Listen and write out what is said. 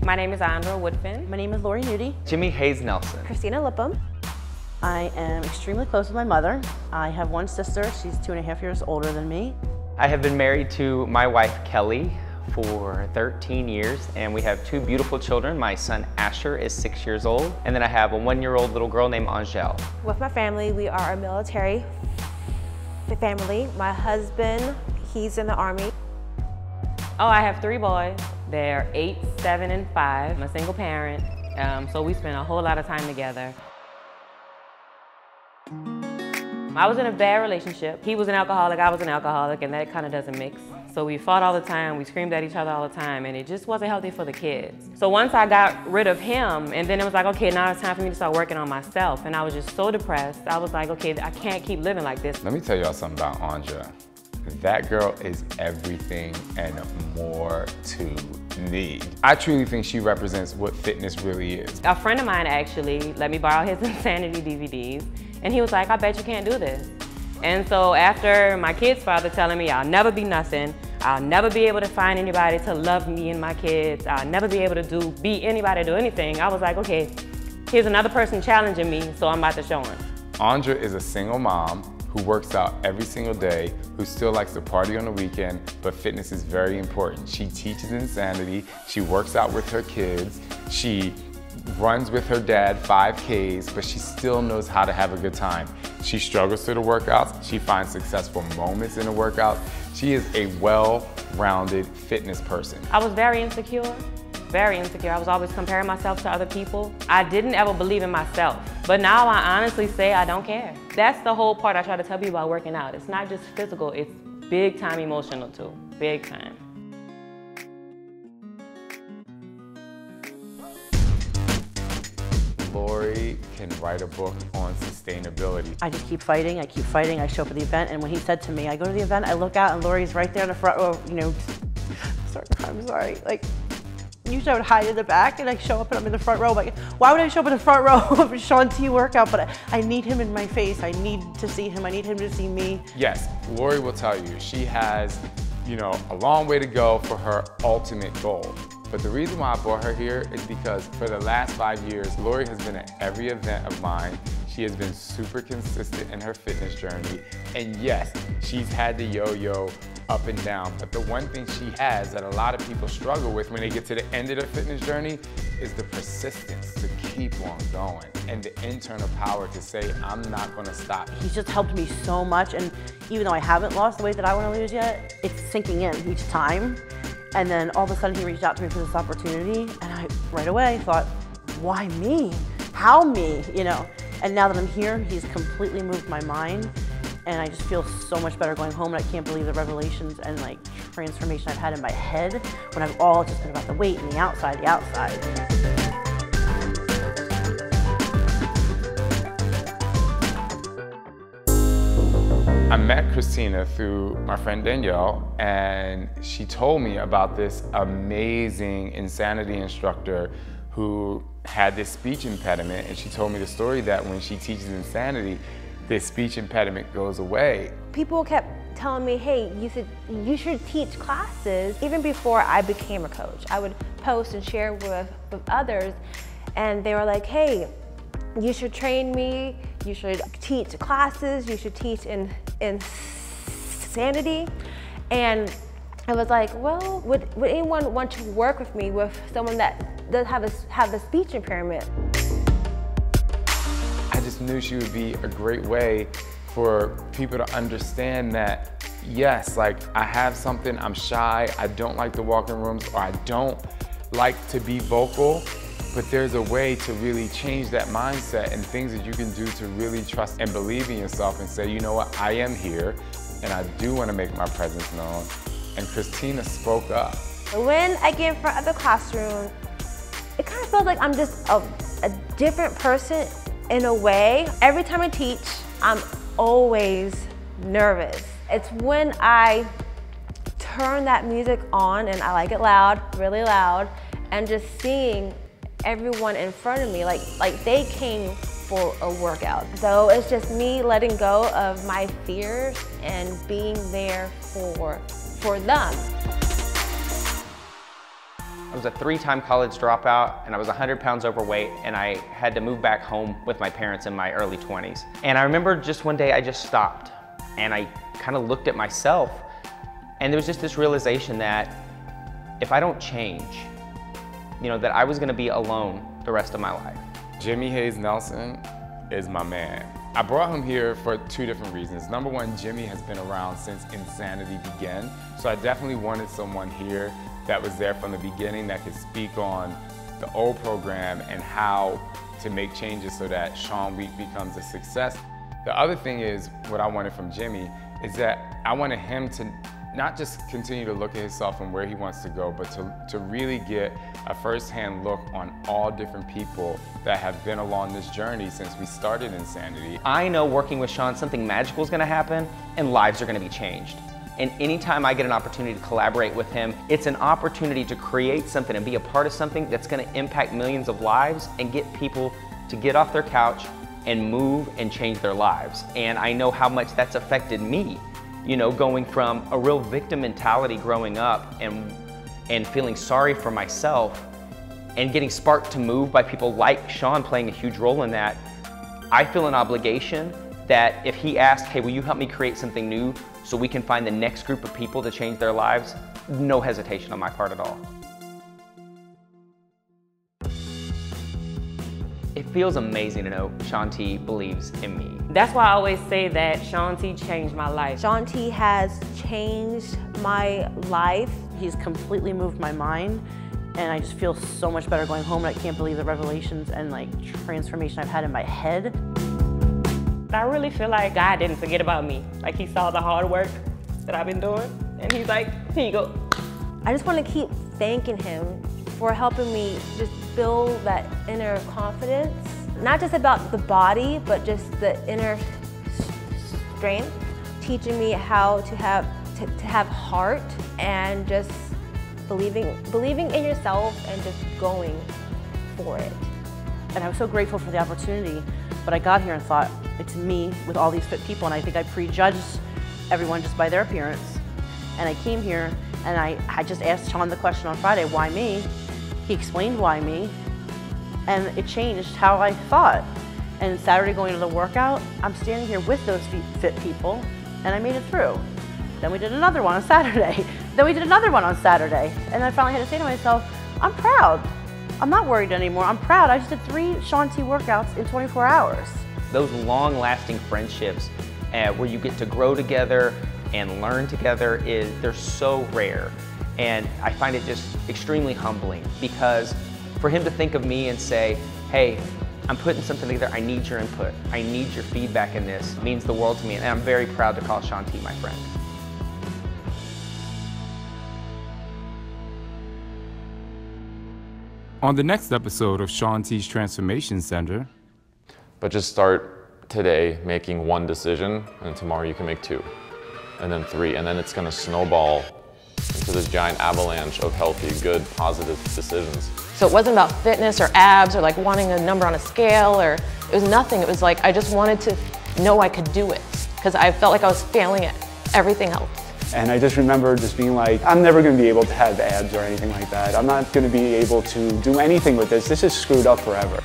My name is Andra Woodfin. My name is Lori Nudie. Jimmy Hayes Nelson. Christina Lippum. I am extremely close with my mother. I have one sister. She's 2.5 years older than me. I have been married to my wife, Kelly, for 13 years, and we have 2 beautiful children. My son, Asher, is 6 years old, and then I have a 1-year-old little girl named Angel. With my family, we are a military family. My husband, he's in the Army. Oh, I have 3 boys. They're 8, 7, and 5. I'm a single parent, so we spend a whole lot of time together. I was in a bad relationship. He was an alcoholic, I was an alcoholic, and that kind of doesn't mix. So we fought all the time, we screamed at each other all the time, and it just wasn't healthy for the kids. So once I got rid of him, and then it was like, okay, now it's time for me to start working on myself. And I was just so depressed. I was like, okay, I can't keep living like this. Let me tell y'all something about Anja. That girl is everything and more to me. I truly think she represents what fitness really is. A friend of mine actually let me borrow his Insanity DVDs, and he was like, I bet you can't do this. And so after my kid's father telling me I'll never be nothing, I'll never be able to find anybody to love me and my kids, I'll never be able to be anybody to do anything, I was like, okay, here's another person challenging me, so I'm about to show him. Anja is a single mom who works out every single day, who still likes to party on the weekend, but fitness is very important. She teaches Insanity, she works out with her kids, she runs with her dad 5Ks, but she still knows how to have a good time. She struggles through the workouts, she finds successful moments in the workout. She is a well-rounded fitness person. I was very insecure. Very insecure. I was always comparing myself to other people. I didn't ever believe in myself. But now I honestly say I don't care. That's the whole part I try to tell people about working out. It's not just physical, it's big time emotional too. Big time. Lori can write a book on sustainability. I just keep fighting, I keep fighting, I show up at the event, and when he said to me, I go to the event, I look out and Lori's right there in the front row, you know, I'm sorry, like, usually I would hide in the back and I show up and I'm in the front row. Like, why would I show up in the front row of a Shaun T workout? But I need him in my face. I need to see him. I need him to see me. Yes, Lori will tell you, she has, you know, a long way to go for her ultimate goal. But the reason why I brought her here is because for the last 5 years, Lori has been at every event of mine. She has been super consistent in her fitness journey. And yes, she's had the yo-yo up and down. But the one thing she has that a lot of people struggle with when they get to the end of their fitness journey is the persistence to keep on going and the internal power to say, I'm not gonna stop. He's just helped me so much. And even though I haven't lost the weight that I want to lose yet, it's sinking in each time. And then all of a sudden he reached out to me for this opportunity and I right away thought, why me? How me? You know? And now that I'm here, he's completely moved my mind and I just feel so much better going home, and I can't believe the revelations and like transformation I've had in my head when I've all just been about the weight and the outside, I met Christina through my friend Danielle, and she told me about this amazing Insanity instructor who had this speech impediment, and she told me the story that when she teaches Insanity, this speech impediment goes away. People kept telling me, hey, you should teach classes. Even before I became a coach, I would post and share with others, and they were like, hey, you should train me, you should teach classes, you should teach in Insanity. And I was like, well, would anyone want to work with me with someone that does have a speech impairment? I just knew she would be a great way for people to understand that, yes, like I have something, I'm shy, I don't like to walk in rooms, or I don't like to be vocal, but there's a way to really change that mindset and things that you can do to really trust and believe in yourself and say, you know what, I am here and I do want to make my presence known. And Christina spoke up. When I get in front of the classroom, it kind of feels like I'm just a different person in a way. Every time I teach, I'm always nervous. It's when I turn that music on, and I like it loud, really loud, and just seeing everyone in front of me, like they came for a workout. So it's just me letting go of my fears and being there for them. I was a 3-time college dropout, and I was 100 pounds overweight, and I had to move back home with my parents in my early 20s. And I remember just one day I just stopped, and I kind of looked at myself, and there was just this realization that if I don't change, you know, that I was gonna be alone the rest of my life. Jimmy Hayes Nelson is my man. I brought him here for 2 different reasons. Number one, Jimmy has been around since Insanity began, so I definitely wanted someone here that was there from the beginning that could speak on the old program and how to make changes so that Sean Week becomes a success. The other thing is, what I wanted from Jimmy is that I wanted him to not just continue to look at himself and where he wants to go, but to really get a first-hand look on all different people that have been along this journey since we started Insanity. I know working with Sean, something magical is gonna happen and lives are gonna be changed. And anytime I get an opportunity to collaborate with him, it's an opportunity to create something and be a part of something that's gonna impact millions of lives and get people to get off their couch and move and change their lives. And I know how much that's affected me, you know, going from a real victim mentality growing up and feeling sorry for myself and getting sparked to move by people like Sean playing a huge role in that. I feel an obligation that if he asked, hey, will you help me create something new so we can find the next group of people to change their lives? No hesitation on my part at all. It feels amazing to know Shaun T believes in me. That's why I always say that Shaun T changed my life. Shaun T has changed my life. He's completely moved my mind, and I just feel so much better going home, and I can't believe the revelations and like transformation I've had in my head. I really feel like God didn't forget about me. Like he saw the hard work that I've been doing, and he's like, here you go. I just want to keep thanking him for helping me just build that inner confidence. Not just about the body, but just the inner strength, teaching me how to have heart and just believing in yourself and just going for it. And I was so grateful for the opportunity, but I got here and thought, it's me with all these fit people, and I think I prejudged everyone just by their appearance. And I came here and I just asked Sean the question on Friday, why me? He explained why me, and it changed how I thought. And Saturday going to the workout, I'm standing here with those fit people, and I made it through. Then we did another one on Saturday. Then we did another one on Saturday. And I finally had to say to myself, I'm proud. I'm not worried anymore. I'm proud. I just did 3 Shaun T workouts in 24 hours. Those long-lasting friendships where you get to grow together and learn together, they're so rare. And I find it just extremely humbling, because for him to think of me and say, hey, I'm putting something together, I need your input, I need your feedback in this, means the world to me, and I'm very proud to call Shaun T my friend. On the next episode of Shaun T's Transformation Center. But just start today making 1 decision, and tomorrow you can make 2, and then 3, and then it's gonna snowball into this giant avalanche of healthy, good, positive decisions. So it wasn't about fitness or abs or like wanting a number on a scale, or it was nothing. It was like I just wanted to know I could do it, because I felt like I was failing at everything else. And I just remember just being like, I'm never going to be able to have abs or anything like that. I'm not going to be able to do anything with this. This is screwed up forever.